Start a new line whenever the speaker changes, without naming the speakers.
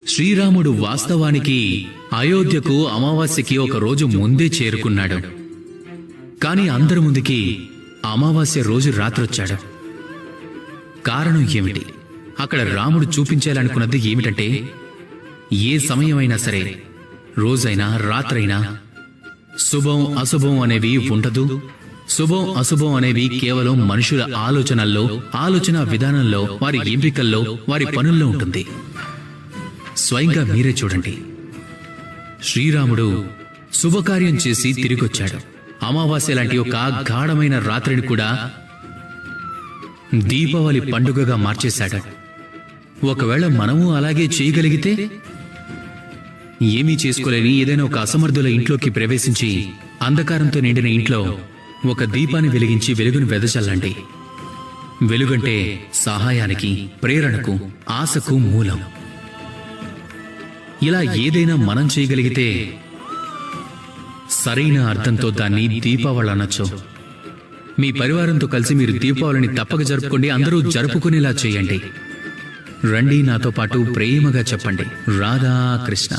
శ్రీరాముడు వాస్తవానికి అయోధ్యకు అమావాస్యకి ఒక రోజు ముందే చేరుకున్నాడు. కాని అందరి ముందుకి అమావాస్య రోజు రాత్రొచ్చాడు. కారణం ఏమిటి? అక్కడ రాముడు చూపించాలనుకున్నది ఏమిటంటే, ఏ సమయమైనా సరే, రోజైనా రాత్రైనా శుభం అశుభం అనేవి ఉండదు. శుభం అశుభం అనేవి కేవలం మనుషుల ఆలోచనల్లో, ఆలోచన విధానంలో, వారి ఎంపికల్లో, వారి పనుల్లో ఉంటుంది. స్వయంగా మీరే చూడండి. శ్రీరాముడు శుభకార్యం చేసి తిరిగొచ్చాడు. అమావాస్య లాంటి ఒక గాఢమైన రాత్రిని కూడా దీపావళి పండుగగా మార్చేశాడు. ఒకవేళ మనము అలాగే చేయగలిగితే, ఏమీ చేసుకోలేని ఏదైనా ఒక అసమర్థుల ఇంట్లోకి ప్రవేశించి అంధకారంతో నిండిన ఇంట్లో ఒక దీపాన్ని వెలిగించి వెలుగును వెదజల్లండి. వెలుగంటే సహాయానికి, ప్రేరణకు, ఆశకు మూలం. ఇలా ఏదైనా మనం చేయగలిగితే సరైన అర్థంతో దాన్ని దీపావళి అనొచ్చు. మీ పరివారంతో కలిసి మీరు దీపావళిని తప్పక జరుపుకోండి. అందరూ జరుపుకునేలా చేయండి. రండి, నాతో పాటు ప్రేమగా చెప్పండి, రాధా కృష్ణ.